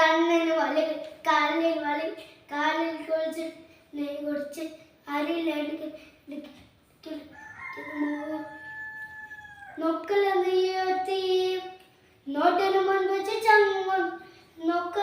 കണ്ണിന് വളി കാലിൽ വളി കാലിൽ കുളിച്ച് നെയ് കുടിച്ച് അരിയിലടുക്ക് നൊക്കല നീയത്തി നോട്ടിന് മുൻപ് ചങ്ങൻ നൊക്ക